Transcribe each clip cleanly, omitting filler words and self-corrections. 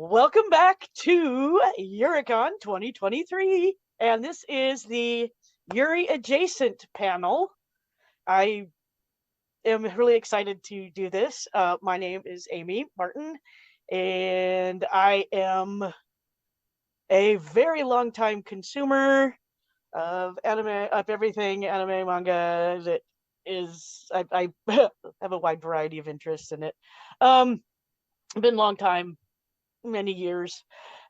Welcome back to Yuricon 2023, and this is the Yuri-adjacent panel. I am really excited to do this. My name is Amy Martin, and I am a very long time consumer of anime, of everything anime, manga. That is, I have a wide variety of interests in it. Been a long time, many years.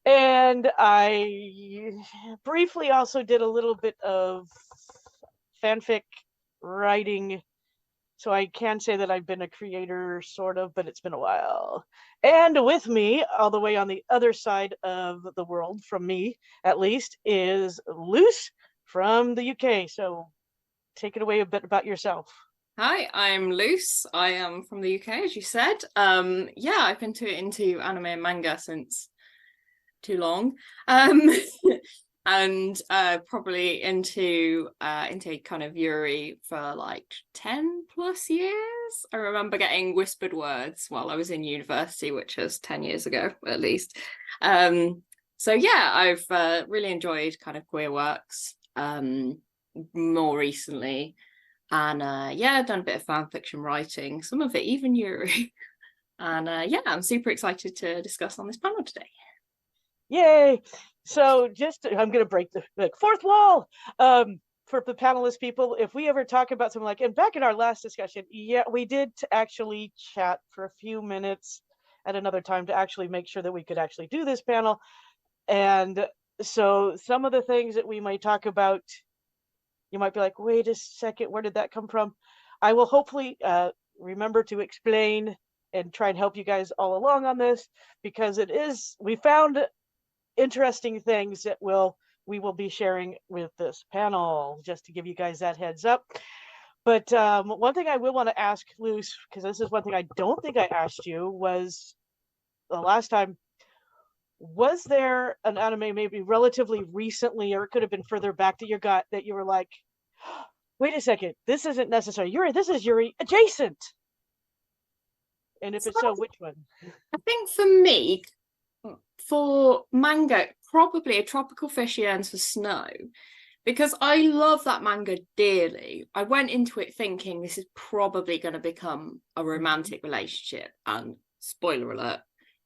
And I briefly also did a little bit of fanfic writing. So I can say that I've been a creator, sort of, but it's been a while. And with me, all the way on the other side of the world, from me at least, is Luce from the UK. So take it away a bit about yourself. Hi, I'm Luce. I am from the UK, as you said. Yeah, I've been into anime and manga since too long. And probably into kind of Yuri for like 10 plus years. I remember getting whispered words while I was in university, which was 10 years ago at least. So yeah, I've really enjoyed kind of queer works more recently. And yeah, I've done a bit of fan fiction writing, some of it even Yuri. And yeah, I'm super excited to discuss on this panel today. Yay! So I'm going to break the fourth wall for the panelist people. If we ever talk about something like, and back in our last discussion, yeah, we did actually chat for a few minutes at another time to actually make sure that we could actually do this panel. And so some of the things that we might talk about, you might be like, wait a second, where did that come from? I will hopefully remember to explain and try and help you guys all along on this, because we found interesting things that we will be sharing with this panel, just to give you guys that heads up. But one thing I will want to ask Luce, because this is one thing I don't think I asked you, was the last time, was there an anime maybe relatively recently, or it could have been further back, that you got that you were like, wait a second, this isn't necessary this is Yuri adjacent? And if it's so, which one? I think for me, for manga, probably A Tropical Fish Yearns for Snow, because I love that manga dearly. I went into it thinking this is probably going to become a romantic relationship, and spoiler alert,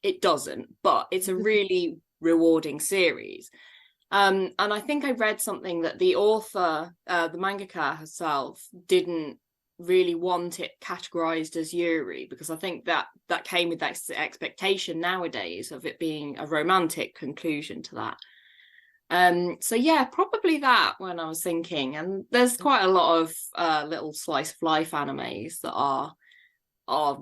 it doesn't, but it's a really rewarding series. And I think I read something that the author, the mangaka herself, didn't really want it categorized as Yuri, because I think that came with that expectation nowadays of it being a romantic conclusion to that. So yeah, probably that when I was thinking. And there's quite a lot of little slice of life animes that are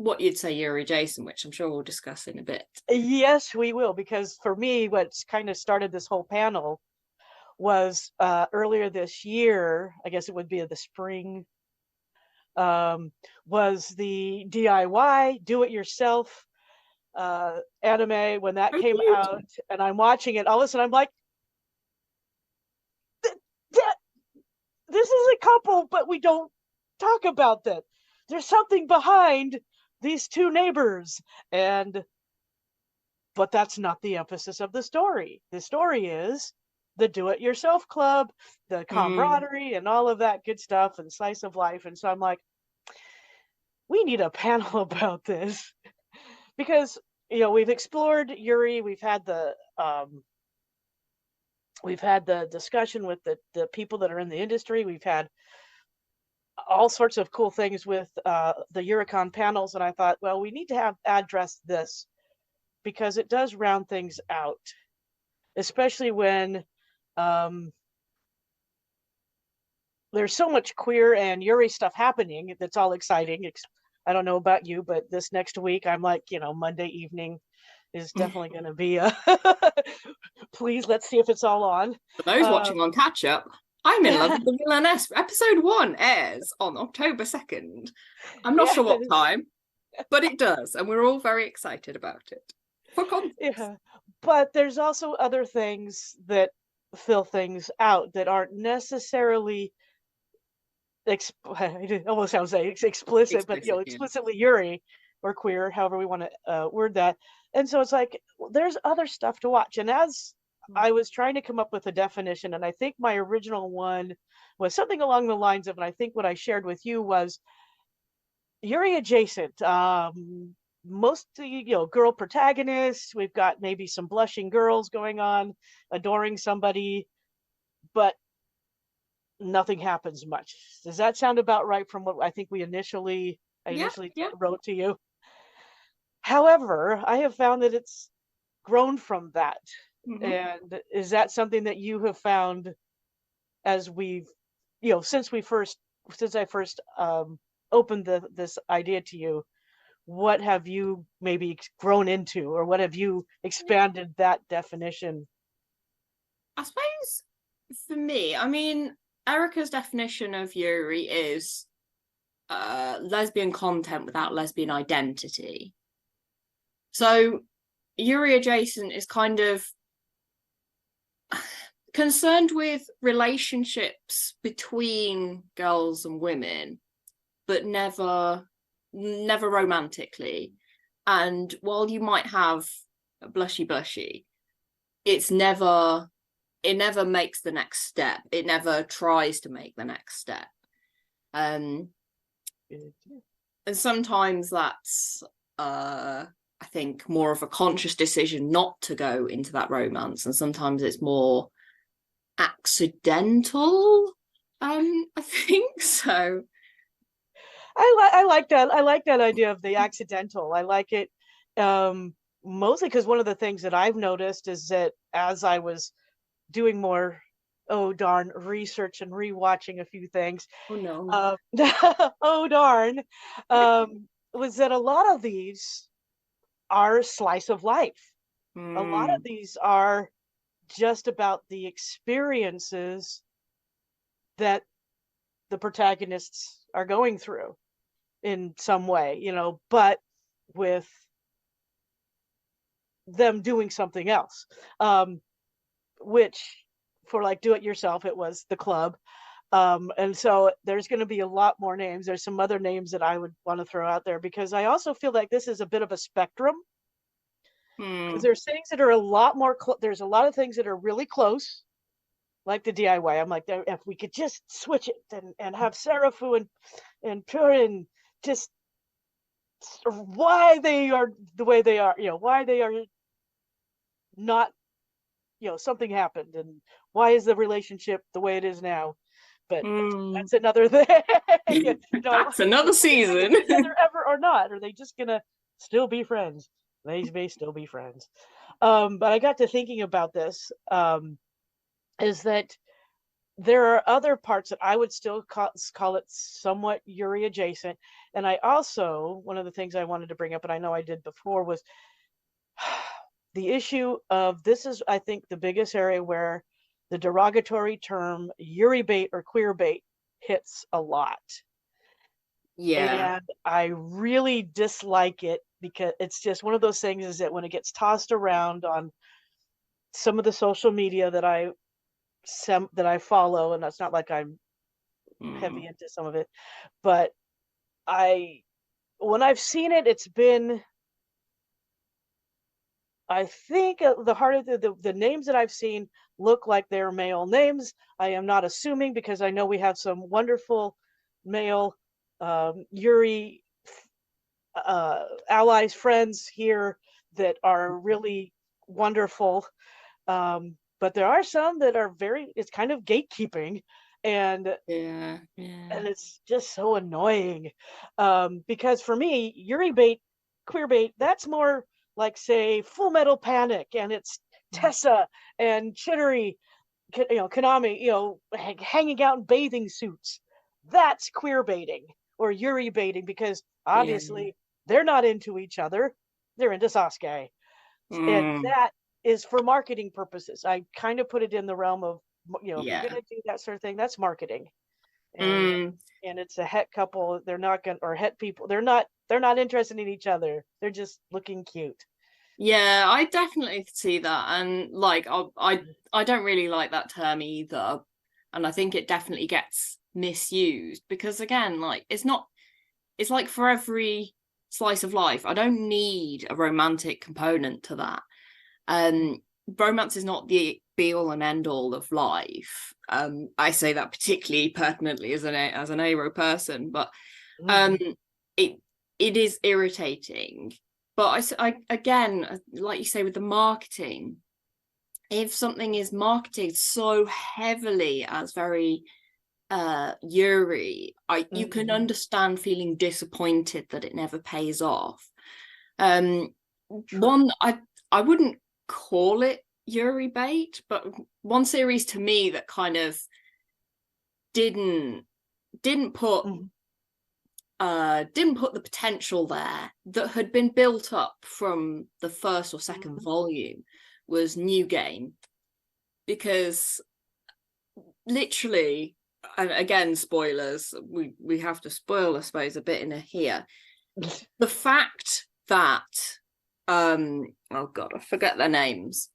what you'd say Yuri-adjacent, which I'm sure we'll discuss in a bit. Yes, we will, because for me, what's kind of started this whole panel was earlier this year, I guess it would be the spring, was the DIY, do-it-yourself anime when that came out, and I'm watching it. All of a sudden, I'm like, this is a couple, but we don't talk about that. There's something behind these two neighbors, but that's not the emphasis of the story. The story is the do-it-yourself club, the camaraderie, and all of that good stuff, and slice of life. And so I'm like, we need a panel about this, because we've explored Yuri, we've had the discussion with the people that are in the industry, we've had all sorts of cool things with the Yuricon panels, and I thought, well, we need to address this, because it does round things out, especially when there's so much queer and Yuri stuff happening that's all exciting. I don't know about you, but this next week, I'm like, Monday evening is definitely going to be please, let's see if it's all on. For those watching on catch up, I'm in love with the Villianess. Episode 1 airs on October 2nd. I'm not sure what time, but it does, and we're all very excited about it. For context. Yeah, but there's also other things that fill things out that aren't necessarily it almost sounds like explicit, but explicitly Yuri or queer, however we want to word that. And so it's like, there's other stuff to watch. And as I was trying to come up with a definition, and I think my original one was something along the lines of, and I think what I shared with you was Yuri-adjacent. Mostly, girl protagonists. We've got maybe some blushing girls going on, adoring somebody, but nothing happens much. Does that sound about right from what I think I Yeah, initially yeah. wrote to you? However, I have found that it's grown from that. Hmm. And is that something that you have found as we've, since I first opened this idea to you? What have you maybe grown into, or what have you expanded that definition? I suppose for me, I mean, Erica's definition of Yuri is lesbian content without lesbian identity. So Yuri adjacent is kind of concerned with relationships between girls and women, but never romantically. And while you might have a blushy, it never makes the next step. It never tries to make the next step. And sometimes that's I think more of a conscious decision not to go into that romance, and sometimes it's more accidental. I think so. I like that. I like that idea of the accidental. I like it, mostly because one of the things that I've noticed is that as I was doing more, oh darn, research and rewatching a few things, Oh no. uh, oh darn, was that a lot of these are slice of life. A lot of Mm, these are just about the experiences that the protagonists are going through in some way, but with them doing something else. Which for like do it yourself, it was the club. And so there's going to be a lot more names. There's some other names that I would want to throw out there, because I also feel like this is a bit of a spectrum, because mm, there's things that are a lot more, there's a lot of things that are really close, like the DIY. I'm like, if we could just switch it and have Serafu and Purin just why they are the way they are, why they are not, something happened, and why is the relationship the way it is now. But mm. that's another thing. That's another Are they gonna season. get together ever or not? Are they just gonna still be friends? They may still be friends. But I got to thinking about this, is that there are other parts that I would still call it somewhat Yuri adjacent. And I also, one of the things I wanted to bring up, and I know I did before, was the issue of, this is, I think, the biggest area where the derogatory term Yuri bait or queer bait hits a lot. Yeah. And I really dislike it, because it's just one of those things, is that when it gets tossed around on some of the social media that I follow, and that's not like I'm Mm, heavy into some of it, but I when I've seen it, it's been, I think, the heart of the names that I've seen look like they're male names. I am not assuming, because I know we have some wonderful male Yuri allies, friends here that are really wonderful. But there are some that are it's kind of gatekeeping, and yeah, yeah. it's just so annoying. Because for me, Yuri bait, queer bait, that's more like, say, Full Metal Panic, and it's Tessa and Chidori, Konami, hanging out in bathing suits. That's queer baiting or Yuri baiting, because Yeah. obviously they're not into each other. They're into Sasuke. And Mm, that is for marketing purposes. I kind of put it in the realm of, if you're yeah. going to do that sort of thing, that's marketing. And Mm, it's a het couple. They're not going, or het people. They're not interested in each other. They're just looking cute. yeah, I definitely see that. And like I don't really like that term either. And I think it definitely gets misused because again, like it's not, it's like for every slice of life. I don't need a romantic component to that. Romance is not the be all and end all of life. I say that particularly pertinently as an Aero person, but it is irritating. But I again, like you say, with the marketing, if something is marketed so heavily as very Yuri, you can understand feeling disappointed that it never pays off. One, I wouldn't call it Yuri bait, but one series to me that kind of didn't put the potential there that had been built up from the first or second volume was New Game, because literally, and again, spoilers, we have to spoil, I suppose, a bit in here. The fact that oh god, I forget their names,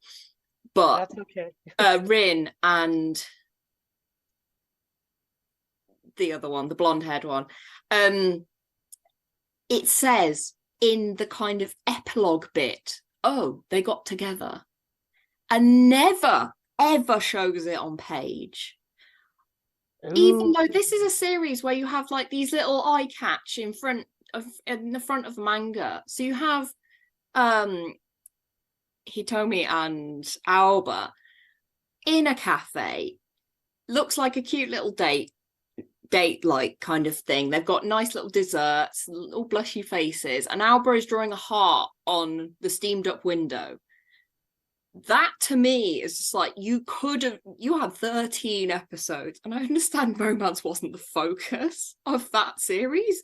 but that's okay. Rin and the other one, the blonde-haired one, it says in the kind of epilogue bit, oh, they got together, and never ever shows it on page. Ooh. Even though this is a series where you have like these little eye catch in the front of the manga, so you have Hitomi and Aoba in a cafe, looks like a cute little date like kind of thing. They've got nice little desserts, little blushy faces, and Aoba is drawing a heart on the steamed up window. That to me is just like, you had 13 episodes, and I understand romance wasn't the focus of that series,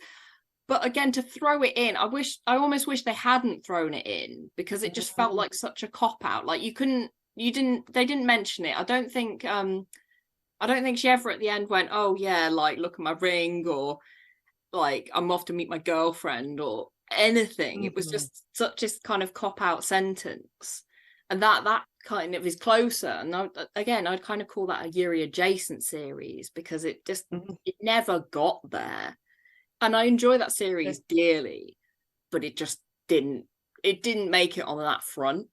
but again, to throw it in, I almost wish they hadn't thrown it in, because it just felt like such a cop out. Like they didn't mention it. I don't think she ever at the end went, oh yeah, like look at my ring, or like I'm off to meet my girlfriend, or anything. It was just such a kind of cop out sentence. And that kind of is closer. And I'd kind of call that a Yuri-adjacent series, because it just it never got there. And I enjoy that series dearly, but it just didn't make it on that front,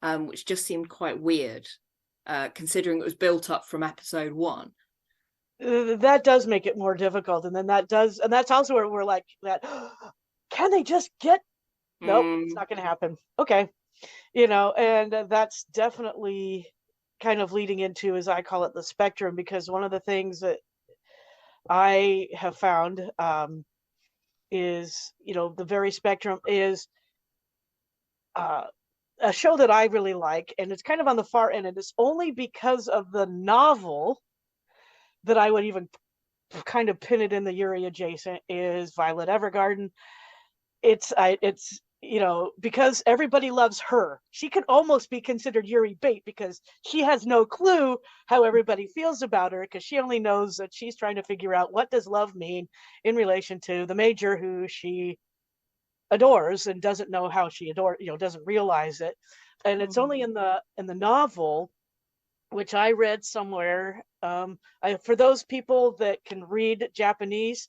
which just seemed quite weird, considering it was built up from episode 1. That does make it more difficult, and that's also where we're like that. Can they just get? Nope, it's not going to happen. Okay. And that's definitely kind of leading into, as I call it, the spectrum, because one of the things that I have found is, the very spectrum is a show that I really like, and it's kind of on the far end, and it's only because of the novel that I would even kind of pin it in the Yuri-adjacent, is Violet Evergarden. It's because everybody loves her. She could almost be considered Yuri bait, because she has no clue how everybody feels about her, because she only knows that she's trying to figure out what does love mean in relation to the major, who she adores and doesn't know how she adores, doesn't realize it. And it's only in the novel, which I read somewhere. For those people that can read Japanese,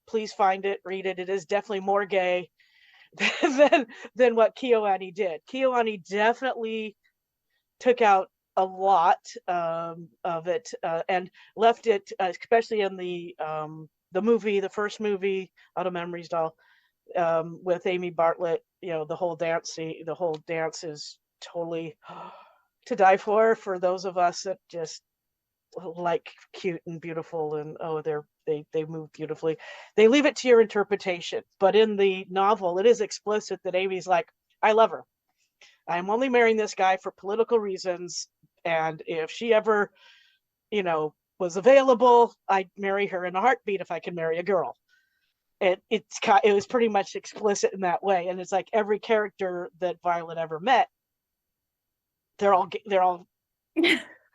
please find it, read it. It is definitely more gay than what KyoAni did. KyoAni definitely took out a lot of it, and left it, especially in the movie, the first movie, Out of Memories Doll, with Amy Bartlett. The whole dance is totally to die for those of us that just like cute and beautiful, and they move beautifully. They leave it to your interpretation, but in the novel it is explicit that Amy's like, I love her, I'm only marrying this guy for political reasons, and if she ever was available, I'd marry her in a heartbeat if I could marry a girl. It was pretty much explicit in that way, and it's like every character that Violet ever met, they're all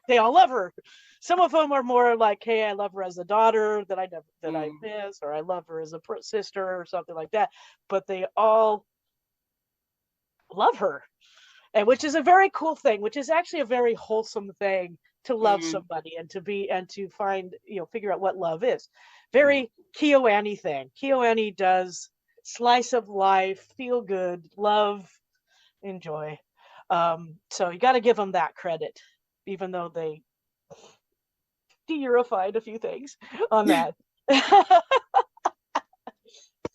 they all love her. Some of them are more like, hey, I love her as a daughter that I miss, or I love her as a sister or something like that. But they all love her, and which is a very cool thing, which is actually a very wholesome thing, to love somebody and to find, figure out what love is. Very KyoAni thing. KyoAni does slice of life, feel good, love, enjoy. So you got to give them that credit, even though they de-Eurified a few things on that.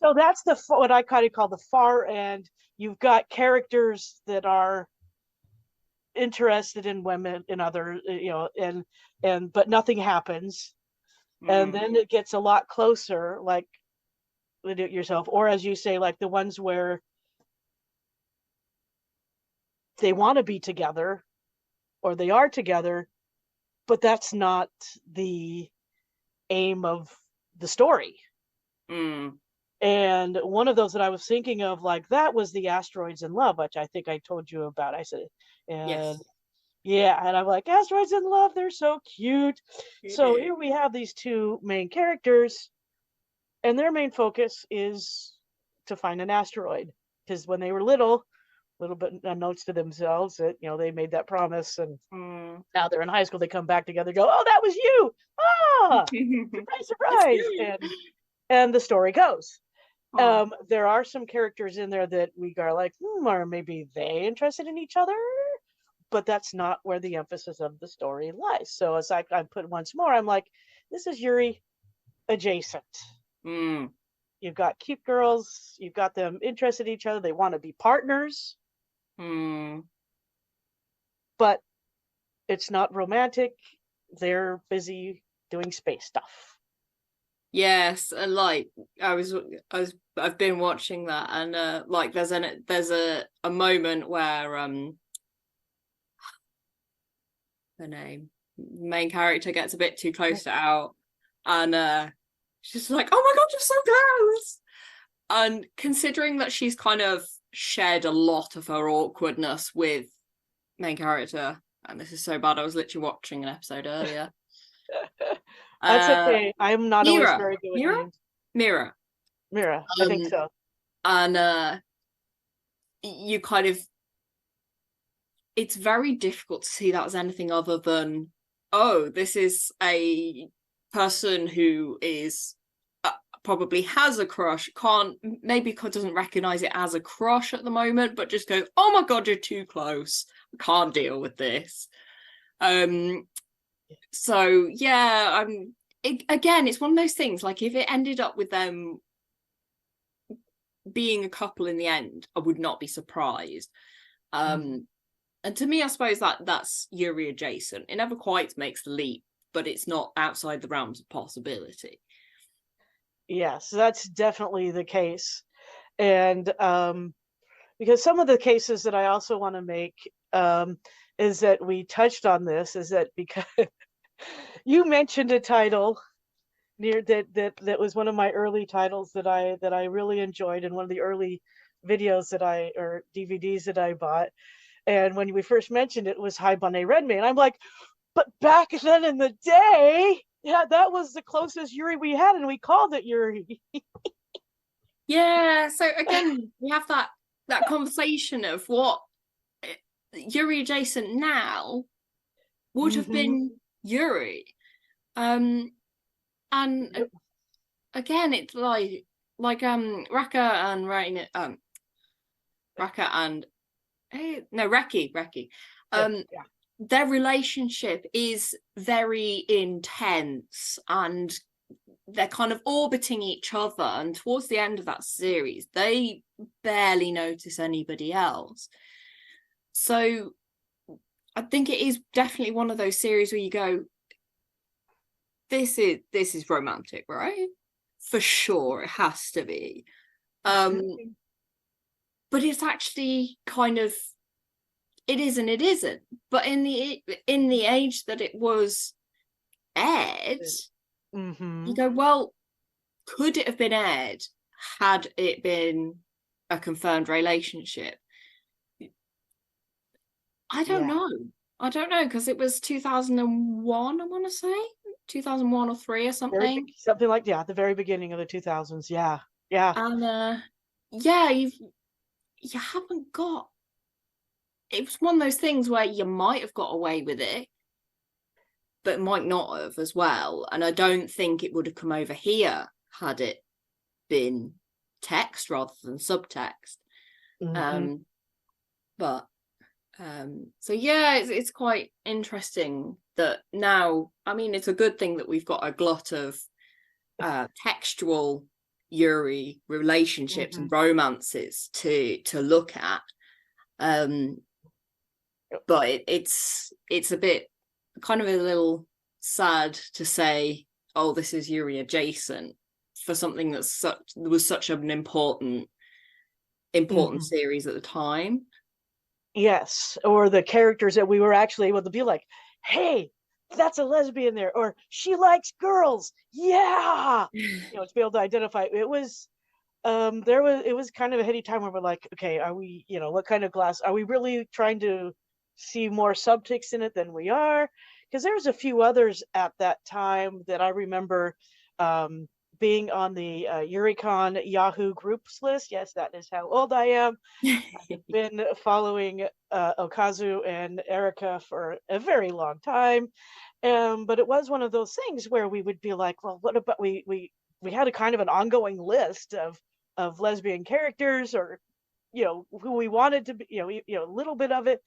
So that's what I kind of call the far end. You've got characters that are interested in women, in other, and but nothing happens. And then it gets a lot closer, like the do it yourself, or as you say, like the ones where they want to be together or they are together, but that's not the aim of the story. And one of those that I was thinking of like that was the Asteroids in Love, which I think I told you about. I said, and Yes. yeah, and I'm like, Asteroids in Love, they're so cute. So here we have these two main characters, and their main focus is to find an asteroid. Because when they were little bit unbeknownst to themselves, that they made that promise, and now they're in high school. They come back together, go, "Oh, that was you! Ah, surprise, surprise!" And the story goes. There are some characters in there that we are like, are maybe they interested in each other? But that's not where the emphasis of the story lies. So as I put once more, I'm like, this is Yuri-adjacent. You've got cute girls, you've got them interested in each other, they want to be partners, but it's not romantic. They're busy doing space stuff. Yes, and like I've been watching that, and like there's a moment where the main character gets a bit too close to Out, and she's like, "Oh my god, you're so close!" And considering that she's kind of shared a lot of her awkwardness with main character, and this is so bad, I was literally watching an episode earlier. That's okay. I'm not Mira. always very good with names. Mira, I think so. And you kind of, it's very difficult to see that as anything other than, oh, this is a person who is probably has a crush, doesn't recognize it as a crush at the moment, but just go, oh my god, you're too close, I can't deal with this. So yeah, again, it's one of those things, like if it ended up with them being a couple in the end, I would not be surprised. And to me, I suppose that's Yuri-adjacent. It never quite makes the leap, but it's not outside the realms of possibility. Yes, that's definitely the case. And because some of the cases that I also want to make is that we touched on this, is that because you mentioned a title near that was one of my early titles that I really enjoyed, and one of the early videos or DVDs that I bought. And when we first mentioned it, was Haibane Renmei, and I'm like, but back then in the day, yeah, that was the closest Yuri we had, and we called it Yuri. Yeah, so again, we have that conversation of what Yuri-adjacent now would have been Yuri. And again, it's like Raka and Reki. Their relationship is very intense, and they're kind of orbiting each other, and towards the end of that series they barely notice anybody else. So I think it is definitely one of those series where you go, this is romantic, right? For sure, it has to be. But it's actually kind of, it is and it isn't. But in the age that it was aired, you go, well, could it have been aired had it been a confirmed relationship? I don't know, because it was 2001, I want to say 2001 or 3 or something. Something like, yeah, the very beginning of the 2000s. Yeah. And you haven't got, it was one of those things where you might have got away with it, but might not have as well. And I don't think it would have come over here had it been text rather than subtext. Mhm. But so yeah, it's quite interesting that now, I mean, it's a good thing that we've got a glut of textual Yuri relationships and Mhm. romances to look at. But it's a bit kind of a little sad to say, oh, this is Yuri-adjacent for something that's was such an important Mhm. series at the time. Yes, or the characters that we were actually able to be like, hey, that's a lesbian there, or she likes girls. Yeah. To be able to identify. It was kind of a heady time where we're like, okay, are we, what kind of glass are we really trying to see more subtext in it than we are? Because there was a few others at that time that I remember um being on the Yuricon Yahoo groups list. Yes, that is how old I am. Been following Okazu and Erica for a very long time. But it was one of those things where we would be like, well, what about we had a kind of an ongoing list of lesbian characters, or who we wanted to be, a little bit of it,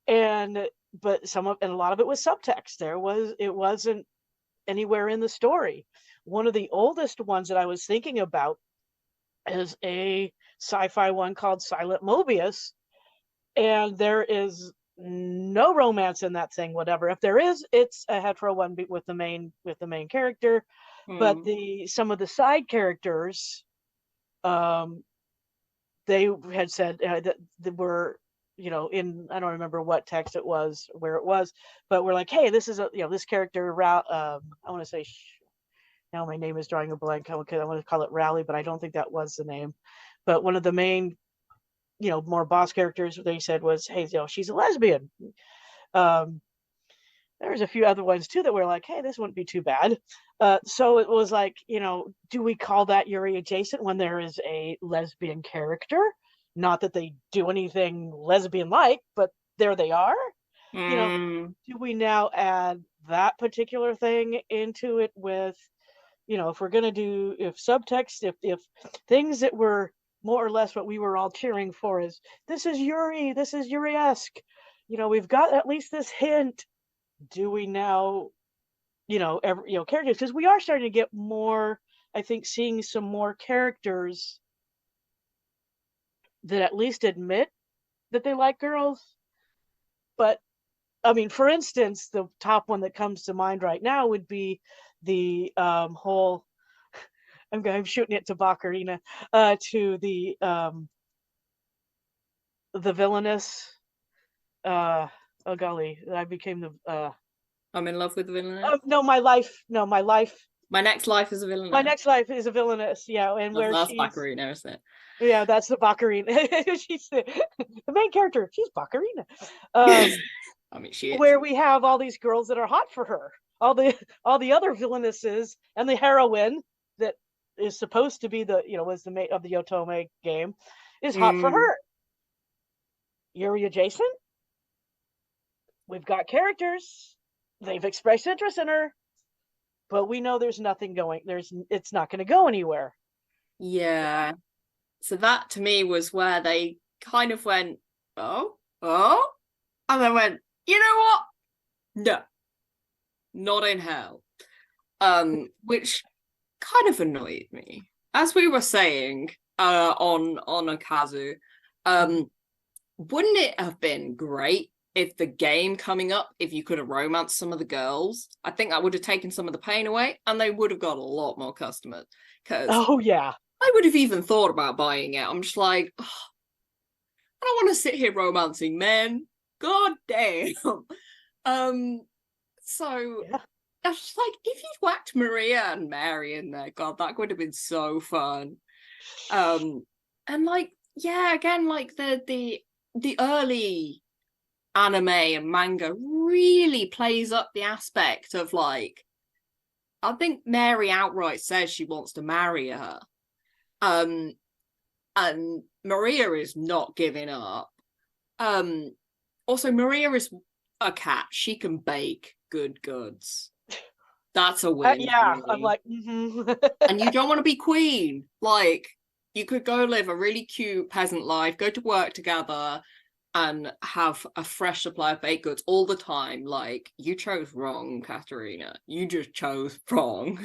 and but and a lot of it was subtext. It wasn't anywhere in the story. One of the oldest ones that I was thinking about is a sci-fi one called Silent Mobius, and there is no romance in that thing whatever. If there is, it's a hetero one with the main character, but Mm. the some of the side characters, um they had said that they were, in, I don't remember what text it was, where it was, but we're like, hey, this is this character, I want to say, now my name is drawing a blank. I want to call it Rally, but I don't think that was the name. But one of the main, more boss characters, they said was, hey, she's a lesbian. um there was a few other ones too that were like, hey, this wouldn't be too bad. So it was like, do we call that Yuri-adjacent when there is a lesbian character? Not that they do anything lesbian like, but there they are. you know Mm. do we now add that particular thing into it with, if we're going to do, if subtext, if things that were more or less what we were all cheering for is, this is Yuri-esque, we've got at least this hint. Do we now, characters, because we are starting to get more, I think, seeing some more characters that at least admit that they like girls. But I mean, for instance, the top one that comes to mind right now would be the whole, I'm shooting it to Baccarina, to the Villianess, oh golly, I became the I'm in love with the villainess. no, my life, no, My next life is a my villainess. next life is a Villainess, yeah, and where That's she's, Baccarina, isn't it? yeah, that's the Baccarina. She's the main character. She's Baccarina. Um, I mean, she is. where we have all these girls that are hot for her. All the other villainesses and the heroine that is supposed to be was the mate of the Otome game, is hot for Mm. her. Yuri-adjacent. We've got characters. They've expressed interest in her, but we know there's nothing going. It's not going to go anywhere. Yeah. So that to me was where they kind of went, oh, and then went, you know what? No, not in hell. Which kind of annoyed me. As we were saying, on Akazu, um, wouldn't it have been great if the game coming up, if you could have romanced some of the girls? I think that would have taken some of the pain away, and they would have got a lot more customers. Because Oh yeah. I would have even thought about buying it. I'm just like, oh, I don't want to sit here romancing men. God damn. Um, so Yeah. I was just like, if you'd whacked Maria and Mary in there, God, that would have been so fun. And like, yeah, again, like the early anime and manga really plays up the aspect of like, I think Mary outright says she wants to marry her. Um, and Maria is not giving up. Um, Also, Maria is a cat. She can bake good goods. That's a win for Yeah, I'm me. like, mm-hmm. And you don't want to be queen. Like, You could go live a really cute peasant life, go to work together, and have a fresh supply of baked goods all the time. Like, you chose wrong, Katerina. You just chose wrong.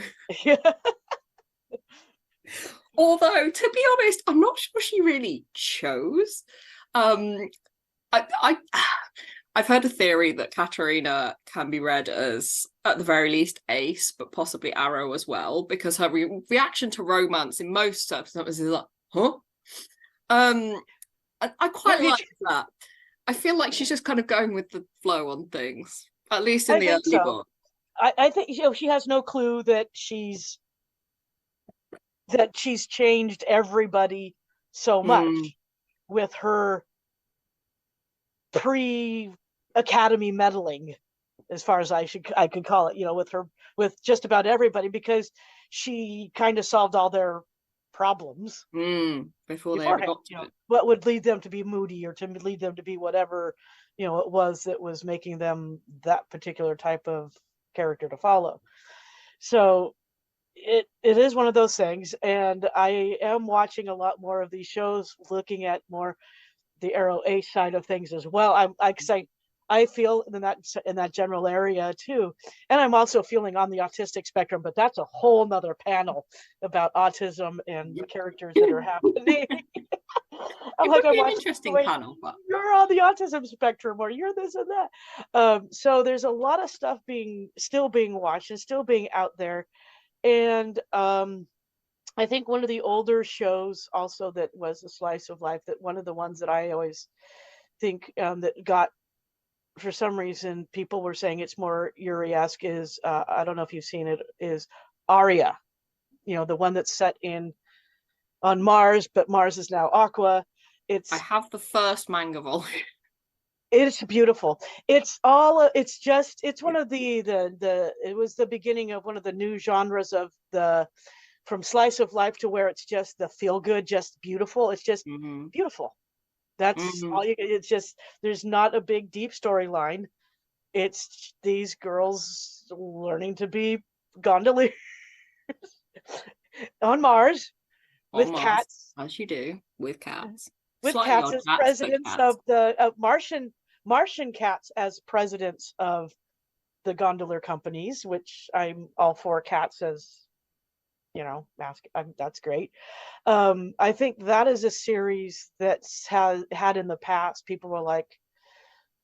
Although, to be honest, I'm not sure she really chose. I've heard a theory that Katerina can be read as, at the very least, Ace, but possibly Arrow as well, because her reaction to romance in most circumstances is like, huh? I quite like that. I feel like she's just kind of going with the flow on things, at least in the early book. I think she has no clue that she's changed everybody so much with her pre-academy meddling, as far as I could call it, with just about everybody, because she kind of solved all their problems before they ever got to it. What would lead them to be moody, or to lead them to be whatever it was that was making them that particular type of character to follow. So it is one of those things, and I am watching a lot more of these shows, looking at more the Arrow Ace side of things as well. I feel in that general area too, and I'm also feeling on the autistic spectrum, but that's a whole nother panel about autism and the characters that are happening. I'm like, an interesting panel, but you're on the autism spectrum, or you're this and that. So there's a lot of stuff still being watched and still being out there, and I think one of the older shows also that was a slice of life, that one of the ones that I always think that got, for some reason, people were saying it's more Yuri-esque, is I don't know if you've seen it, is Aria. The one that's set on Mars, but Mars is now Aqua. I have the first manga volume. It's beautiful. It's one of it was the beginning of one of the new genres of from slice of life, to where it's just the feel good, just beautiful. It's just beautiful. That's all you. It's just, there's not a big deep storyline. It's these girls learning to be gondoliers on Mars with cats, as you do with cats. With cats as presidents of the Martian cats as presidents of the gondolier companies, which I'm all for. Cats as that's great. I think that is a series that's had in the past. People were like,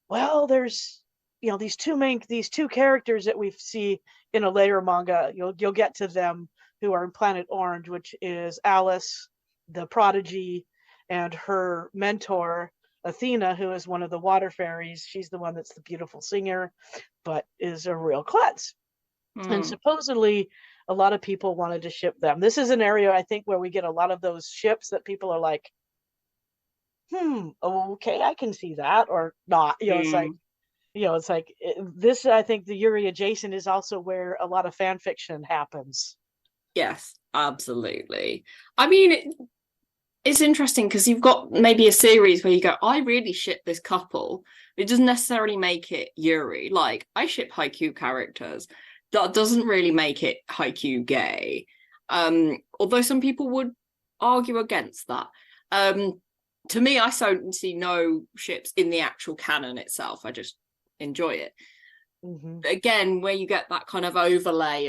well, there's these two characters that we see in a later manga. You'll get to them, who are in Planet Orange, which is Alice, the prodigy, and her mentor Athena, who is one of the water fairies. She's the one that's the beautiful singer, but is a real klutz. And supposedly a lot of people wanted to ship them. This is an area, I think, where we get a lot of those ships that people are like, okay, I can see that, or not. It's like this. I think the Yuri-adjacent is also where a lot of fan fiction happens. Yes, absolutely. I mean, it's interesting because you've got maybe a series where you go, I really ship this couple. It doesn't necessarily make it Yuri. Like, I ship Haikyuu characters. That doesn't really make it Haikyuu gay. Although some people would argue against that. To me, I see no ships in the actual canon itself. I just enjoy it. Again, where you get that kind of overlay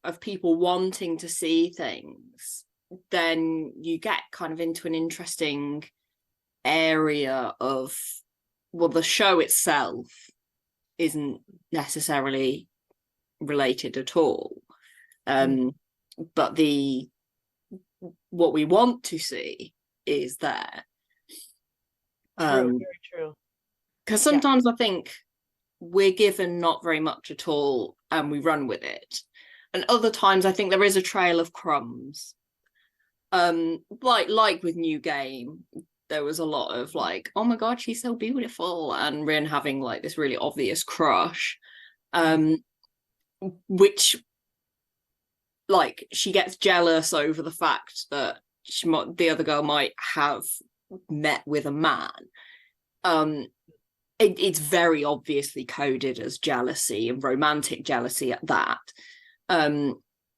of people wanting to see things, then you get kind of into an interesting area of, well, the show itself isn't necessarily related at all, but what we want to see is there. Very true. Because sometimes I think we're given not very much at all and we run with it, and other times I think there is a trail of crumbs. Like with New Game, there was a lot of like, oh my god, she's so beautiful, and Rin having like this really obvious crush, which, like, she gets jealous over the fact that the other girl might have met with a man. It's very obviously coded as jealousy, and romantic jealousy at that.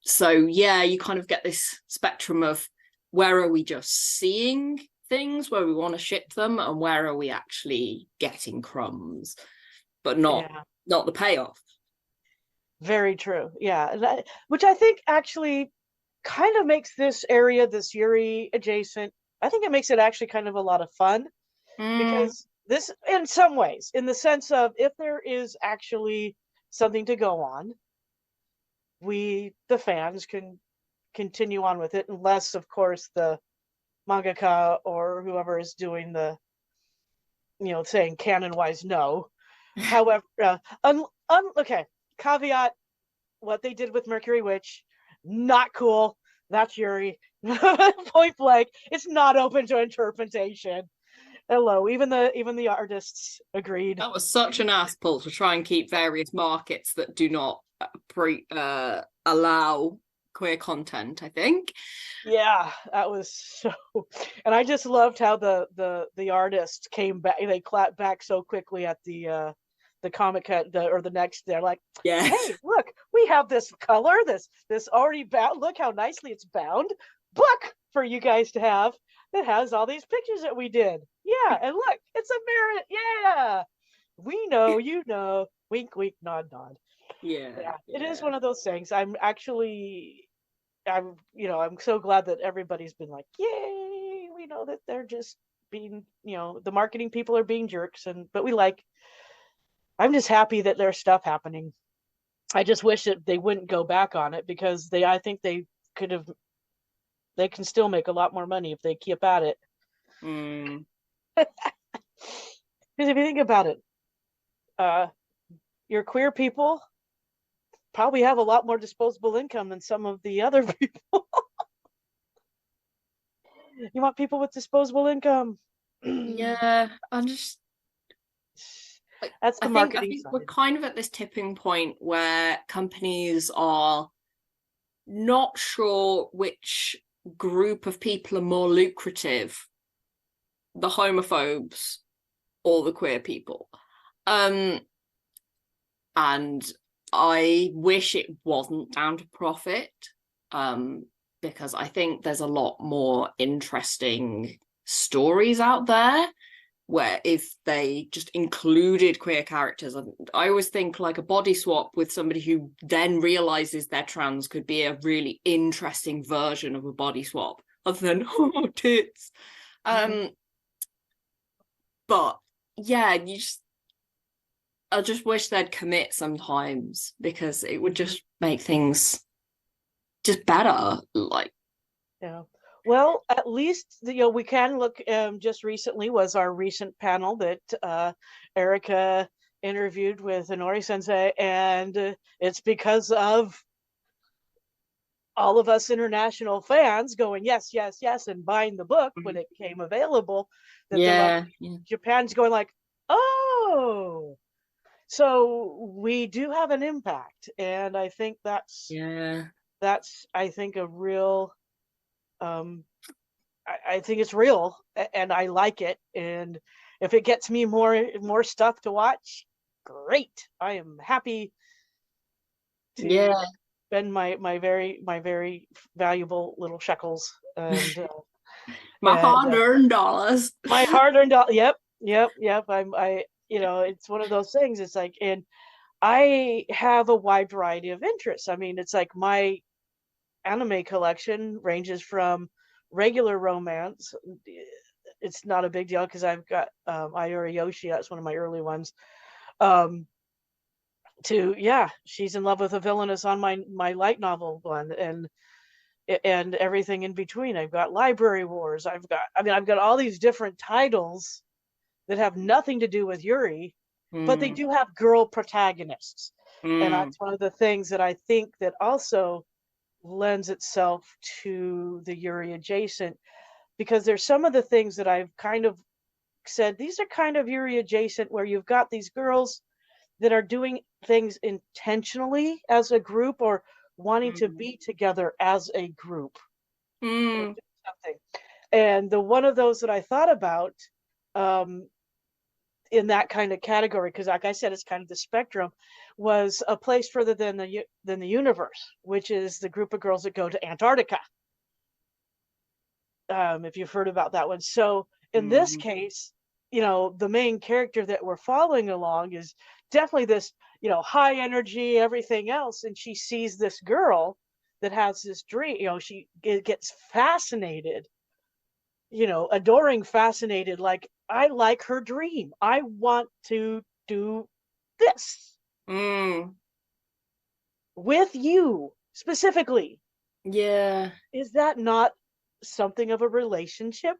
So yeah, you kind of get this spectrum of where are we just seeing things where we want to ship them, and where are we actually getting crumbs, but not the payoff. Very true. Yeah. Which I think actually kind of makes this area, this Yuri adjacent, I think it makes it actually kind of a lot of fun because this, in some ways, in the sense of if there is actually something to go on, we, the fans, can continue on with it, unless, of course, the mangaka or whoever is doing the, saying canon wise no. However, okay, caveat, what they did with Mercury Witch, not cool. That's Yuri. Point blank. It's not open to interpretation. Hello, even the artists agreed. That was such an ass pull to try and keep various markets that do not allow queer content, I think. Yeah, that was so, and I just loved how the artists came back. They clapped back so quickly at the comic or the next. They're like, yeah, hey, look, we have this color, this already bound. Look how nicely it's bound. Book for you guys to have. That has all these pictures that we did. Yeah, and look, it's a mirror. Yeah, we know, you know. Wink, wink, nod, nod. Yeah. It is one of those things. I'm so glad that everybody's been like, yay, we know that they're just being, the marketing people are being jerks, but I'm just happy that there's stuff happening. I just wish that they wouldn't go back on it, because I think they can still make a lot more money if they keep at it. Because if you think about it, your queer people probably have a lot more disposable income than some of the other people. You want people with disposable income. Yeah, I'm just that's the marketing think side. we're kind of at this tipping point where companies are not sure which group of people are more lucrative, the homophobes or the queer people. And I wish it wasn't down to profit, because I think there's a lot more interesting stories out there where if they just included queer characters, I always think like a body swap with somebody who then realizes they're trans could be a really interesting version of a body swap, other than tits. But yeah, I just wish they'd commit sometimes, because it would just make things just better. Like, yeah. Well, at least we can look. Just recently was our recent panel that Erica interviewed with Inori Sensei, and it's because of all of us international fans going yes, yes, yes, and buying the book when it came available. That Japan's going like, oh, so we do have an impact, and I think that's I think a real. I think it's real, and I like it. And if it gets me more stuff to watch, great. I am happy to spend my very valuable little shekels and my hard-earned dollars. My hard-earned dollars. Yep. It's one of those things. It's like, and I have a wide variety of interests. I mean, it's like my anime collection ranges from regular romance. It's not a big deal because I've got Ayuri Yoshi. That's one of my early ones. To she's in love with a villainess on my light novel one, and everything in between. I've got Library Wars. I've got all these different titles that have nothing to do with Yuri, but they do have girl protagonists, and that's one of the things that I think that also lends itself to the Yuri adjacent, because there's some of the things that I've kind of said, these are kind of Yuri adjacent, where you've got these girls that are doing things intentionally as a group, or wanting to be together as a group. Something. And the one of those that I thought about in that kind of category, because like I said, it's kind of the spectrum, was A Place Further Than the Universe, which is the group of girls that go to Antarctica. if you've heard about that one. So in this Mm. case, the main character that we're following along is definitely this, high energy, everything else. And she sees this girl that has this dream, she gets fascinated, adoring, fascinated, like, I like her dream. I want to do this Mm. with you specifically. Yeah. Is that not something of a relationship?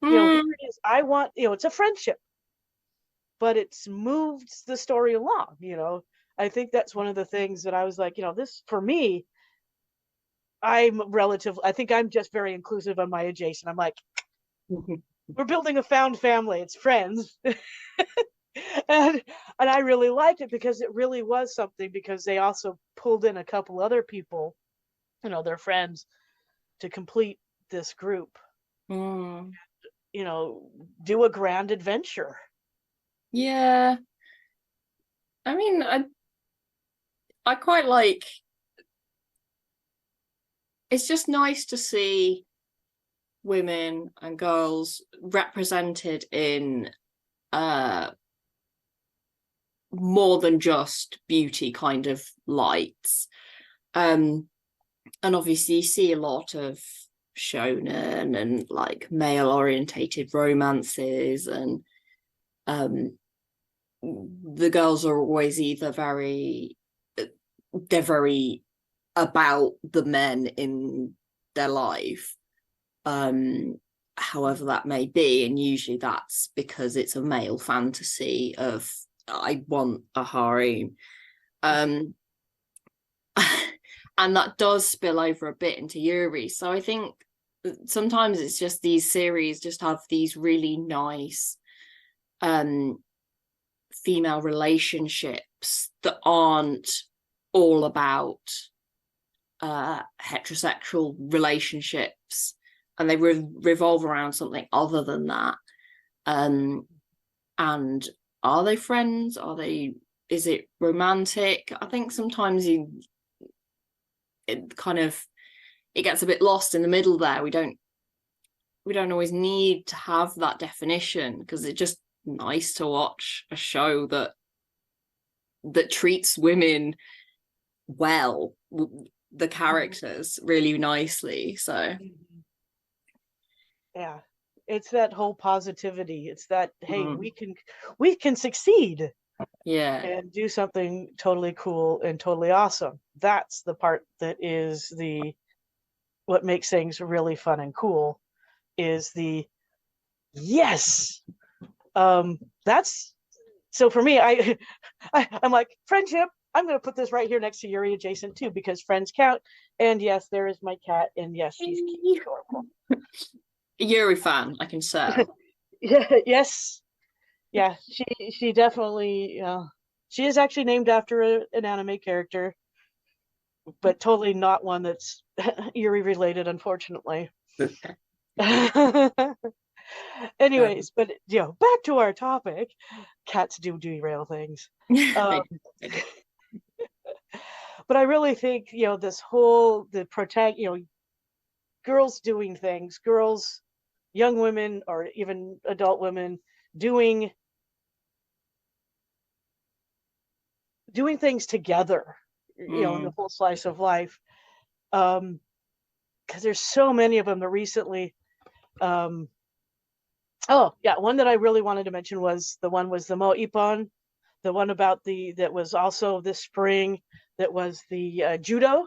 Here Mm. it is. I want, it's a friendship, but it's moved the story along. I think that's one of the things that I was like, this for me, I think I'm just very inclusive on my adjacent. I'm like, we're building a found family. It's friends. and and I really liked it because it really was something, because they also pulled in a couple other people, their friends, to complete this group, Mm. you know, do a grand adventure. Yeah. I mean, I quite like, it's just nice to see women and girls represented in more than just beauty kind of lights. And obviously you see a lot of shonen and like male orientated romances, and the girls are always either they're very about the men in their life, however that may be, and usually that's because it's a male fantasy of, I want a harem. um and that does spill over a bit into Yuri. So I think sometimes it's just these series just have these really nice female relationships that aren't all about heterosexual relationships, and they revolve around something other than that. And are they friends? Is it romantic? I think sometimes it gets a bit lost in the middle there. We don't always need to have that definition, because it's just nice to watch a show that treats women well, the characters really nicely. So Yeah, it's that whole positivity. It's that, hey, we can succeed yeah. and do something totally cool and totally awesome. That's the part that is the what makes things really fun and cool, is the yes. That's so for me, I'm like, friendship. I'm going to put this right here next to Yuri-adjacent too, because friends count. And yes, there is my cat, and yes, she's cute, adorable. Yuri fan, I can say. Yeah, yes, yeah. She definitely. She is actually named after an anime character, but totally not one that's Yuri related, unfortunately. Anyways, but back to our topic. Cats do derail things. Um, but I really think, this whole the protect, girls doing things, girls, young women, or even adult women doing things together, in the full slice of life. Because there's so many of them that recently. Oh yeah, one that I really wanted to mention was the Mo Ippon, the one about that was also this spring, that was the Yes, judo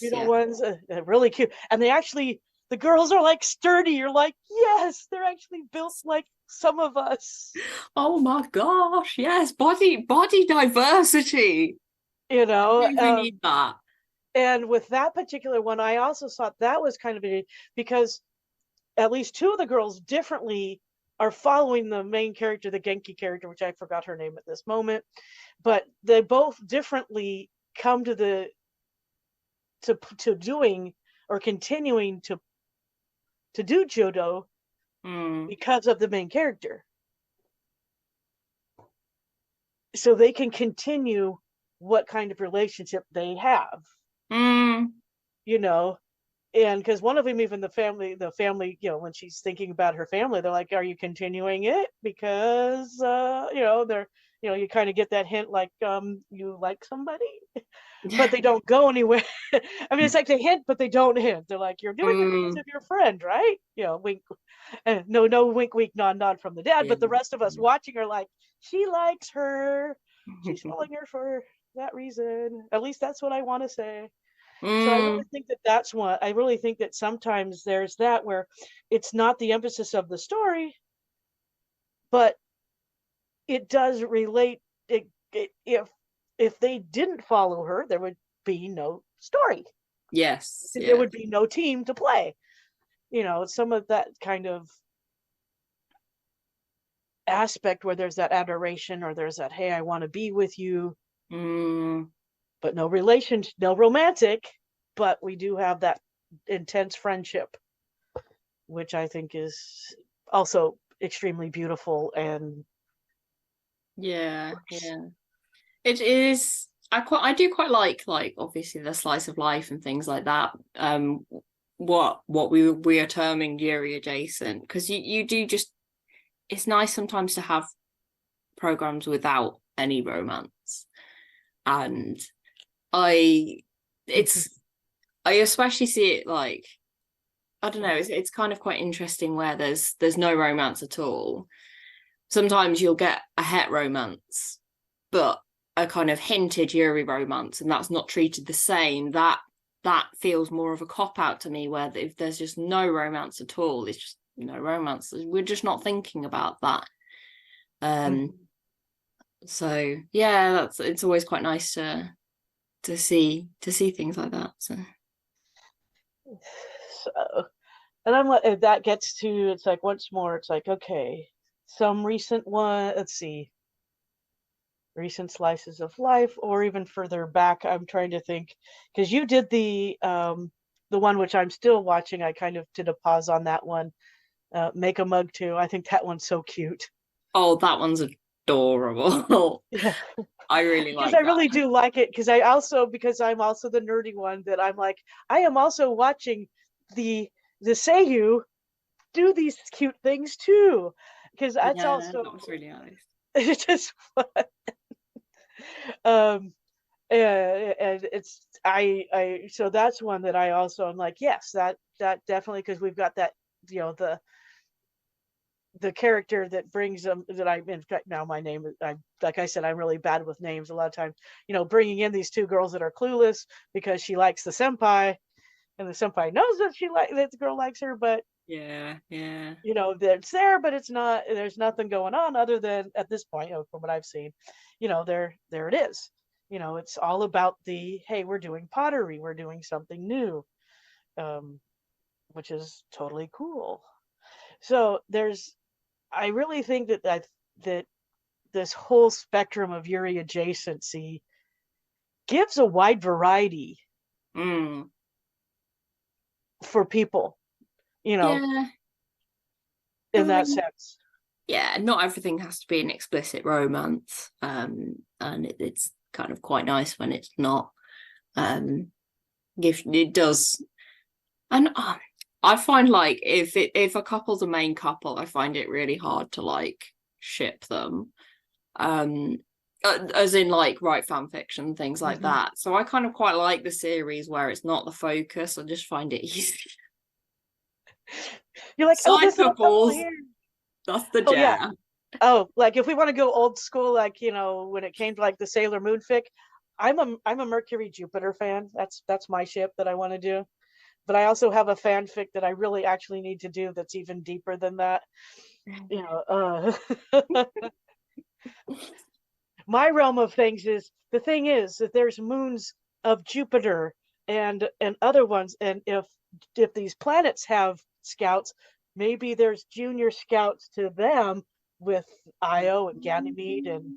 yeah. ones, really cute, and the girls are like sturdy. You're like, yes, they're actually built like some of us, Oh my gosh, yes, body diversity. you know. We need that. And with that particular one, I also thought that was kind of because at least two of the girls differently are following the main character, the Genki character, which I forgot her name at this moment, but they both differently come to doing or continuing to do judo because of the main character, so they can continue what kind of relationship they have, Mm. you know and because one of them, even the family, when she's thinking about her family, they're like, are you continuing it? Because they're, you kind of get that hint, like, you like somebody, but they don't go anywhere. I mean, it's like they hint, but they don't hint. They're like, you're doing it because of your friend, right? Wink. No wink, wink, nod, nod from the dad, but the rest of us watching are like, she likes her, she's following her for that reason. At least that's what I want to say. So I really think that's one. I really think that sometimes there's that where it's not the emphasis of the story, but it does relate. If they didn't follow her, there would be no story. Yes, There would be no team to play. Some of that kind of aspect where there's that adoration, or there's that, hey, I want to be with you, but no relation, no romantic, but we do have that intense friendship, which I think is also extremely beautiful. And it is. I do quite like obviously the slice of life and things like that. What we are terming Yuri-adjacent, because you do just, it's nice sometimes to have programs without any romance, and I especially see it, like, I don't know, it's kind of quite interesting where there's no romance at all. Sometimes you'll get a het romance, but a kind of hinted Yuri romance, and that's not treated the same. That feels more of a cop-out to me, where if there's just no romance at all, it's just no romance. We're just not thinking about that. So yeah, it's always quite nice to see things like that. So and I'm like, that gets to, it's like, once more, it's like, okay, some recent one, let's see, recent slices of life, or even further back. I'm trying to think, because you did the one which I'm still watching. I kind of did a pause on that one. Make a Mug too. I think that one's so cute. Oh, that one's adorable. Yeah, I really like because I really do like it, because I'm also the nerdy one, that I'm like, I am also watching the Seiyu do these cute things too, because that's also, that was really nice. it's just fun. um and it's, so that's one that I also, I'm like, yes, that definitely, because we've got that, the character that brings them, that I'm, in fact, now my name, I, like I said, I'm really bad with names a lot of times, bringing in these two girls that are clueless because she likes the senpai, and the senpai knows that that the girl likes her, but it's there, but it's not, there's nothing going on other than, at this point, from what I've seen, there it is. It's all about the, hey, we're doing pottery, we're doing something new, which is totally cool. So I really think that this whole spectrum of Yuri adjacency gives a wide variety for people, in that sense. Yeah, not everything has to be an explicit romance, and it's kind of quite nice when it's not. If it does, and I find, like, if a couple's a main couple, I find it really hard to like ship them, as in like write fan fiction, things like that. So I kind of quite like the series where it's not the focus. I just find it easy. You're like, Side this couples, here. that's the jam. Yeah. Oh, like if we want to go old school, like, when it came to like the Sailor Moon fic, I'm a Mercury Jupiter fan. That's my ship that I want to do. But I also have a fanfic that I really actually need to do that's even deeper than that. My realm of things is, the thing is that there's moons of Jupiter and other ones, and if these planets have scouts, maybe there's junior scouts to them with Io and Ganymede and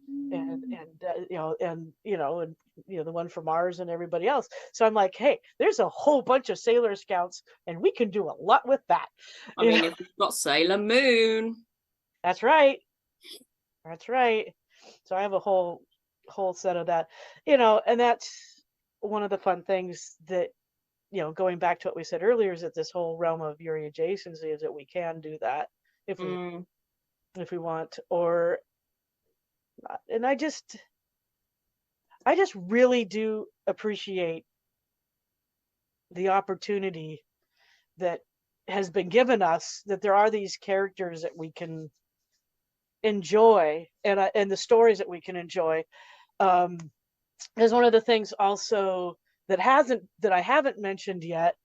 the one from Mars and everybody else. So I'm like, hey, there's a whole bunch of Sailor Scouts, and we can do a lot with that. I mean, if we've got Sailor Moon. That's right. That's right. So I have a whole set of that, and that's one of the fun things that going back to what we said earlier, is that this whole realm of Yuri-adjacency is that we can do that if we want, or not. And I just really do appreciate the opportunity that has been given us, that there are these characters that we can enjoy, and the stories that we can enjoy. There's one of the things also that I haven't mentioned yet,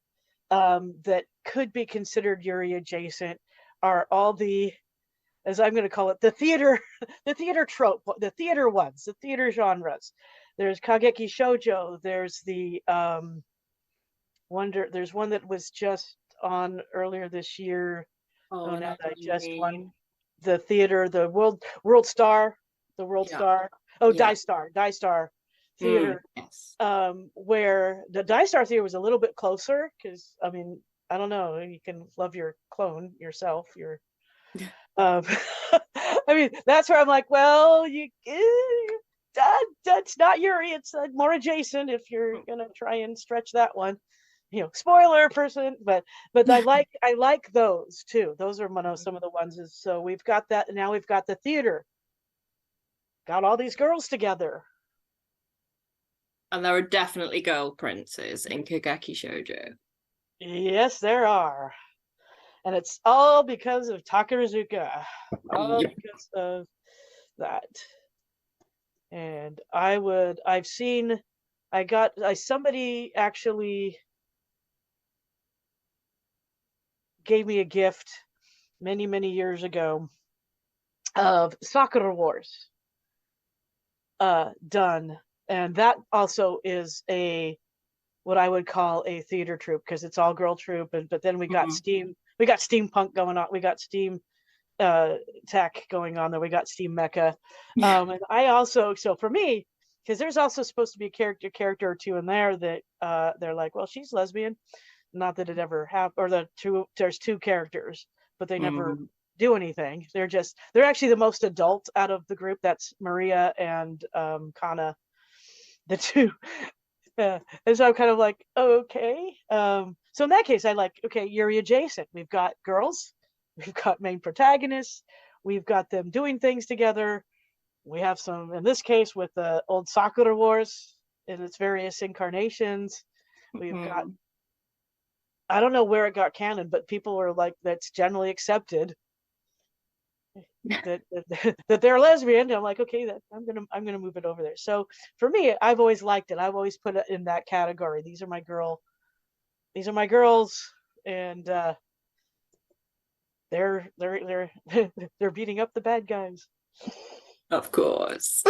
that could be considered Yuri adjacent, are all the, as I'm going to call it, the theater trope, the theater ones, the theater genres. There's Kageki Shojo. There's the there's one that was just on earlier this year. Oh, Oh, I now know that I what you just mean. the theater, the world star, the world Yeah, star. Oh, yeah. DaiStar theater, Yes. where the DaiStar theater was a little bit closer, because I mean, I don't know, you can love your clone yourself, um I mean, that's where I'm like, well, that's not Yuri, it's more adjacent if you're gonna try and stretch that one, spoiler person, but I like those too. Those are some of the ones. So we've got that, and now we've got the theater, got all these girls together. And there are definitely girl princes in Kageki Shojo. Yes, there are. And it's all because of Takarazuka. All Yep. because of that. And somebody actually gave me a gift many, many years ago of Sakura Wars, done. And that also is what I would call a theater troupe, because it's all girl troupe, but then we got steampunk going on, we got steam tech going on there, we got steam mecha. And I also, so for me, because there's also supposed to be a character or two in there that they're like, well, she's lesbian, not that it ever happened, or there's two characters, but they never do anything. They're actually the most adult out of the group. That's Maria and Kana, the two. And so I'm kind of like, okay. So in that case, I like, okay, Yuri adjacent. We've got girls, we've got main protagonists, we've got them doing things together. We have some, in this case, with the old Sakura Wars in its various incarnations. We've got, I don't know where it got canon, but people were like, that's generally accepted that they're lesbian. I'm like, okay, I'm gonna move it over there. So for me, I've always liked it. I've always put it in that category. These are my girls, and they're they're beating up the bad guys. Of course.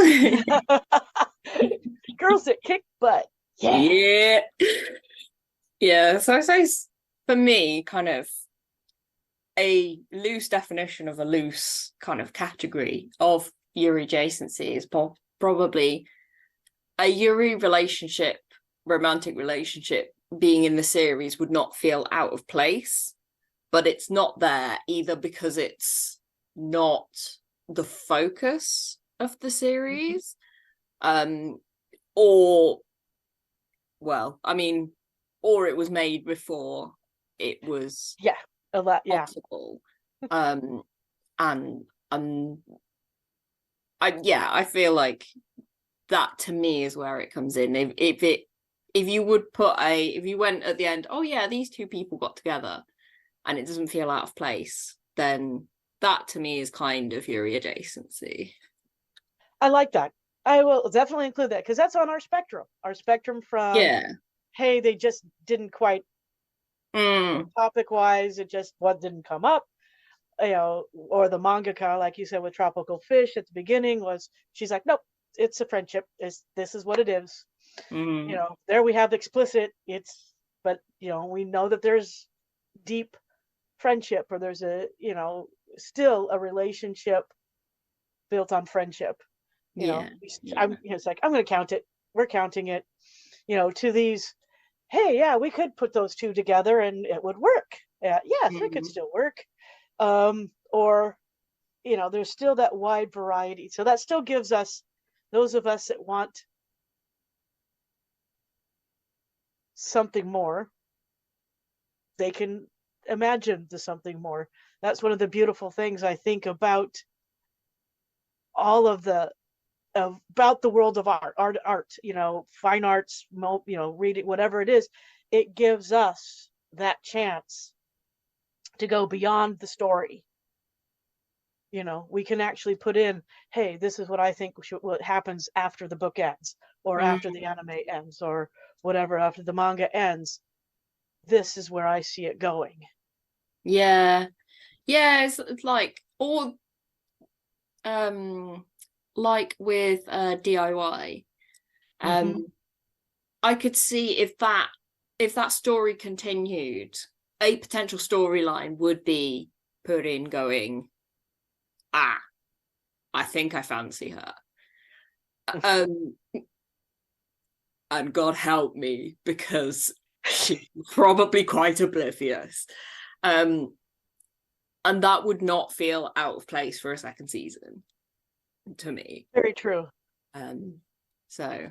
Girls that kick butt. Yeah. Yeah. So I suppose for me, kind of a loose definition of a loose kind of category of Yuri adjacency is probably a Yuri relationship, romantic relationship being in the series would not feel out of place, but it's not there either because it's not the focus of the series, or, well, I mean, or it was made before it was a lot, possible. And I feel like that to me is where it comes in. If you went at the end, oh yeah, these two people got together, and it doesn't feel out of place, then that to me is kind of Yuri adjacency. I like that. I will definitely include that, because that's on our spectrum. Our spectrum from, hey, they just didn't quite, topic wise, it just what didn't come up, or the mangaka, like you said, with Tropical Fish at the beginning, was she's like, nope, it's a friendship. This is what it is. There we have explicit. But we know that there's deep friendship, or there's still a relationship built on friendship. It's like, I'm going to count it. We're counting it. To these, hey, yeah, we could put those two together and it would work. Yes, it could still work. Or there's still that wide variety. So that still gives us, those of us that want something more, they can imagine the something more. That's one of the beautiful things I think about all of the about the world of art, you know, fine arts, you know, reading, whatever it is. It gives us that chance to go beyond the story. You know, we can actually put in, hey, this is what I think what happens after the book ends, or after the anime ends, or whatever, after the manga ends. This is where I see it going. Yeah. Yeah, it's like, or like with DIY. I could see if that story continued, a potential storyline would be put in going, I think I fancy her. And God help me, because she's probably quite oblivious. And that would not feel out of place for a second season to me. Very true. So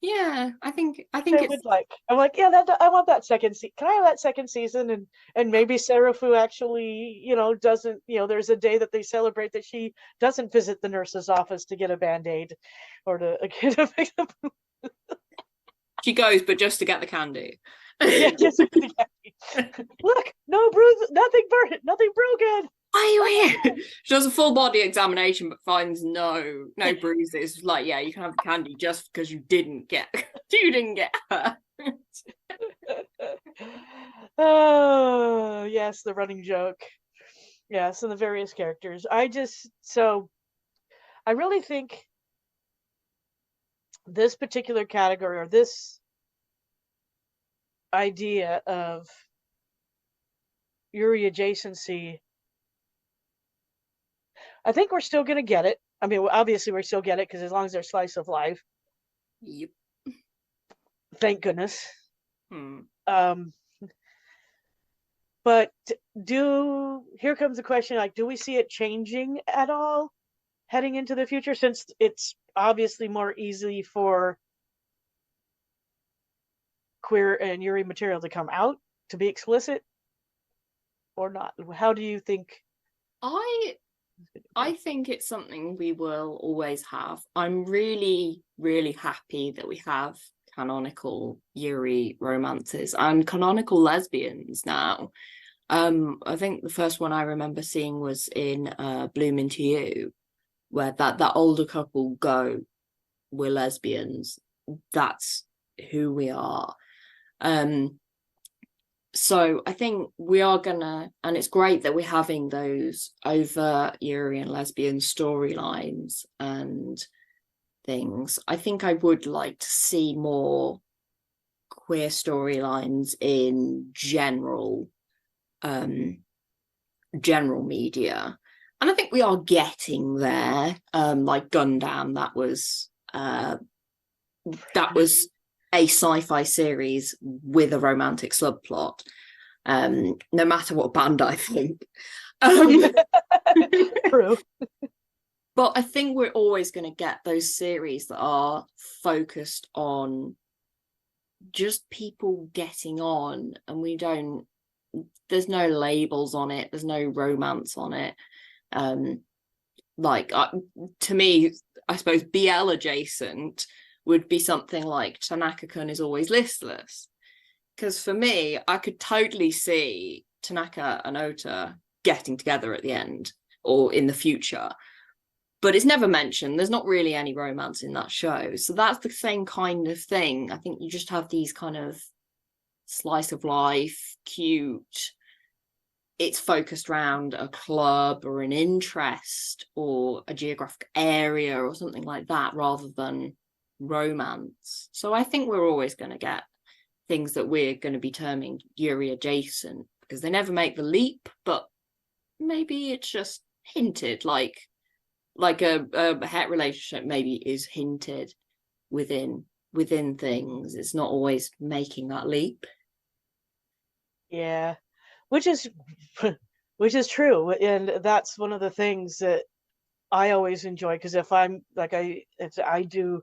yeah, I think I it's would like. I'm like, yeah, that I want that second season. Can I have that second season? And maybe Serafu actually, you know, doesn't, you know, there's a day that they celebrate that she doesn't visit the nurse's office to get a Band-Aid or to get a fix up. She goes, but just to get the candy. Yeah, just to get the candy. Look, no bruises, nothing burnt, nothing broken. Why are you here? She does a full body examination but finds no bruises. Like, yeah, you can have the candy just because you didn't get her. Oh yes, the running joke. Yes, and the various characters. I really think this particular category, or this idea of Yuri adjacency, I think we're still going to get it. I mean, obviously we're still get it because as long as there's slice of life. Yep. Thank goodness. But here comes the question, like, do we see it changing at all heading into the future, since it's obviously more easy for queer and Yuri material to come out, to be explicit, or not? How do you think? I think it's something we will always have. I'm really, really happy that we have canonical Yuri romances and canonical lesbians now. I think the first one I remember seeing was in Bloom Into You, where that older couple go, we're lesbians, that's who we are. So I think we are gonna, and it's great that we're having those overt Yuri and lesbian storylines and things. I think I would like to see more queer storylines in general media, and I think we are getting there. Like Gundam, that was a sci-fi series with a romantic subplot, no matter what band I think. True. But I think we're always going to get those series that are focused on just people getting on, and there's no labels on it, there's no romance on it. To me, I suppose BL adjacent would be something like Tanaka-kun is always listless. Because for me, I could totally see Tanaka and Ota getting together at the end or in the future. But it's never mentioned. There's not really any romance in that show. So that's the same kind of thing. I think you just have these kind of slice of life, cute. It's focused around a club or an interest or a geographic area or something like that, rather than romance. So I think we're always going to get things that we're going to be terming Yuri adjacent, because they never make the leap, but maybe it's just hinted, like a het relationship maybe is hinted within things. It's not always making that leap. Yeah, which is true, and that's one of the things that I always enjoy, because if I'm like I do,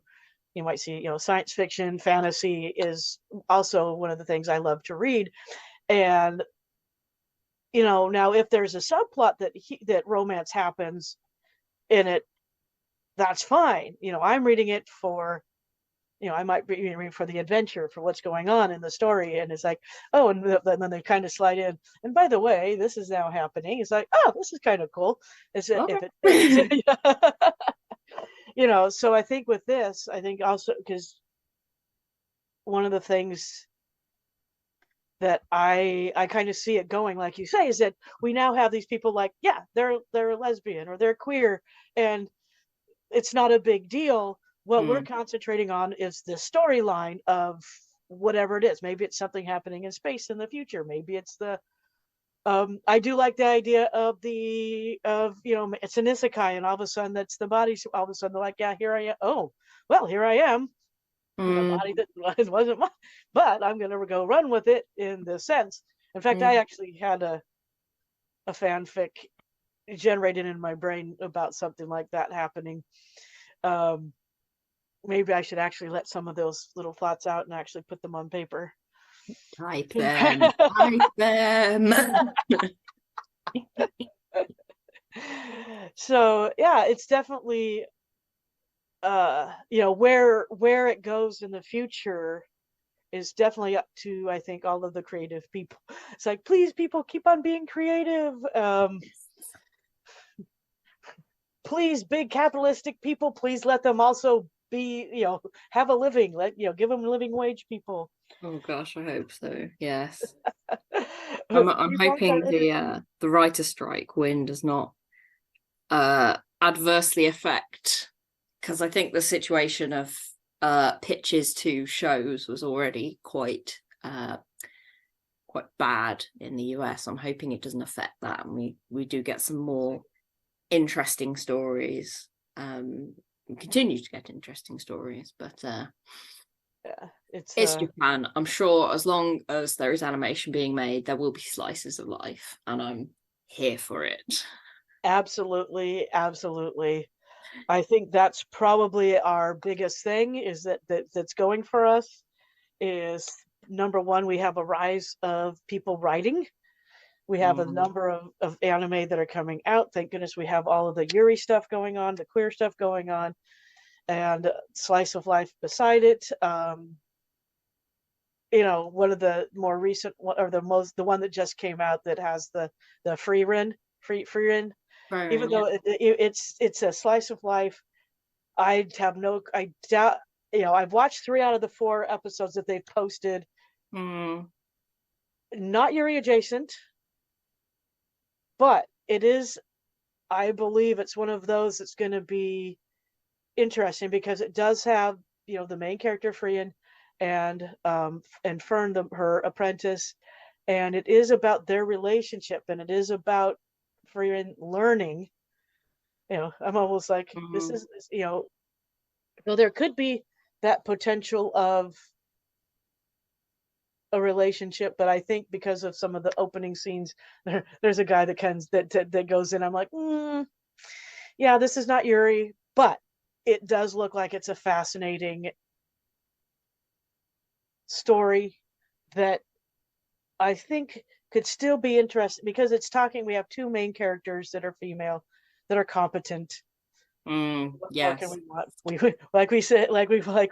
you might see, you know, science fiction, fantasy is also one of the things I love to read. And now if there's a subplot that romance happens in it, that's fine. I'm reading it for, I might be reading for the adventure, for what's going on in the story, and it's like, oh, and then they kind of slide in, and by the way, this is now happening. It's like, oh, this is kind of cool. If it fits. So I think with this, I think also because one of the things that I kind of see it going, like you say, is that we now have these people like, yeah, they're lesbian or they're queer, and it's not a big deal. What we're concentrating on is the storyline of whatever it is. Maybe it's something happening in space in the future. Maybe it's the I do like the idea of it's an isekai, and all of a sudden that's the body. All of a sudden they're like, yeah, here I am. Oh, well, here I am in a body that wasn't mine, but I'm gonna go run with it in this sense. In fact, I actually had a fanfic generated in my brain about something like that happening. Maybe I should actually let some of those little thoughts out and actually put them on paper. Type them. Type them. So yeah, it's definitely where it goes in the future is definitely up to, I think, all of the creative people. It's like, please, people, keep on being creative. Please, big capitalistic people, please let them also be, have a living. Give them living wage people. Oh gosh, I hope so. Yes. I'm hoping the writer strike win does not adversely affect, because I think the situation of pitches to shows was already quite bad in the US. I'm hoping it doesn't affect that, and we do get some more interesting stories. We continue to get interesting stories, but yeah, it's Japan. I'm sure as long as there is animation being made, there will be slices of life, and I'm here for it. Absolutely. I think that's probably our biggest thing, is that's going for us is, number one, we have a rise of people writing. We have a number of anime that are coming out. Thank goodness we have all of the Yuri stuff going on, the queer stuff going on, and slice of life beside it. One of the more recent, or the one that just came out, that has the free run, even though it's a slice of life. I doubt, I've watched 3 out of the 4 episodes that they've posted. Not Yuri-adjacent, but it is, I believe it's one of those that's going to be interesting, because it does have, the main character Frian and Fern, her apprentice, and it is about their relationship, and it is about Frian learning. I'm almost like, this is, so there could be that potential of a relationship, but I think because of some of the opening scenes, there's a guy that goes in. I'm like, yeah, this is not Yuri, but it does look like it's a fascinating story that I think could still be interesting, because we have 2 main characters that are female, that are competent. Yes. What can we want? Like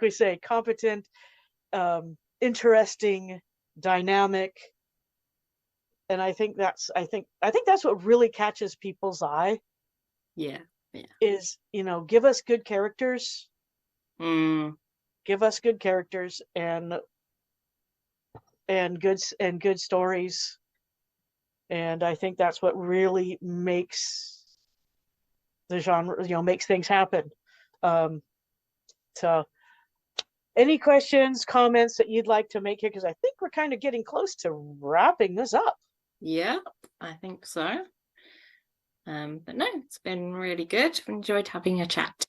we say, competent, interesting, dynamic, and I think that's what really catches people's eye. Yeah. Is, give us good characters. Give us good characters and good stories, and I think that's what really makes the genre, makes things happen. So any questions, comments that you'd like to make here, because I think we're kind of getting close to wrapping this up. Yeah, I think so. But no, it's been really good. I've enjoyed having a chat,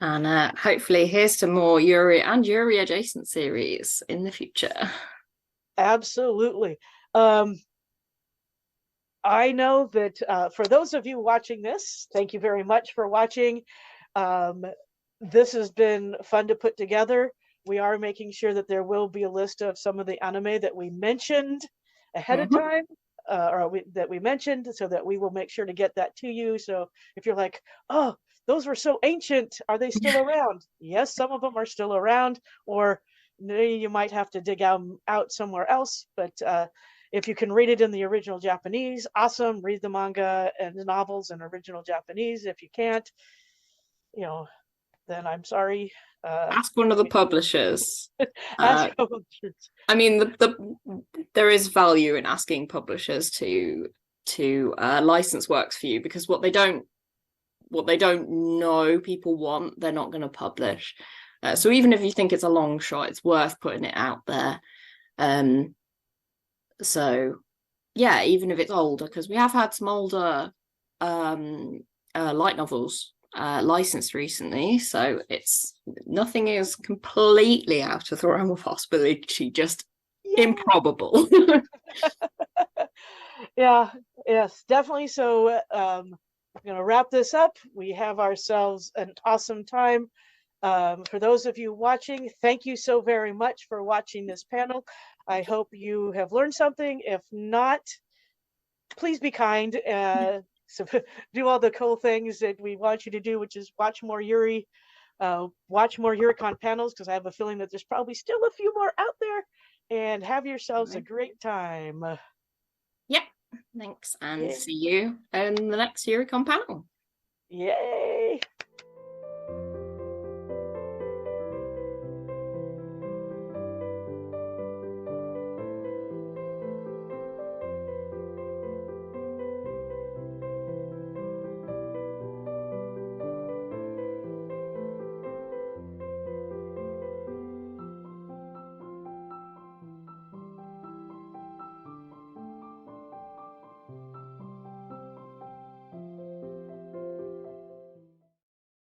and hopefully here's some more Yuri and Yuri adjacent series in the future. Absolutely. I know that for those of you watching this, thank you very much for watching. This has been fun to put together. We are making sure that there will be a list of some of the anime that we mentioned ahead of time, that we mentioned, so that we will make sure to get that to you. So if you're like, oh, those were so ancient, are they still around? Yes, some of them are still around, or you might have to dig out somewhere else. But if you can read it in the original Japanese, awesome. Read the manga and the novels in original Japanese. If you can't, then I'm sorry. Ask one of the publishers. Ask I mean, there is value in asking publishers to license works for you, because what they don't know people want, they're not going to publish. So even if you think it's a long shot, it's worth putting it out there. So yeah, even if it's older, because we have had some older light novels licensed recently, so nothing is completely out of the realm of possibility, just improbable. Yes, definitely. So I'm gonna wrap this up. We have ourselves an awesome time. For those of you watching, thank you so very much for watching this panel. I hope you have learned something. If not, please be kind. So do all the cool things that we want you to do, which is watch more watch more Yuricon panels, because I have a feeling that there's probably still a few more out there, and have yourselves a great time. Yep. Thanks, and see you in the next Yuricon panel. Yay.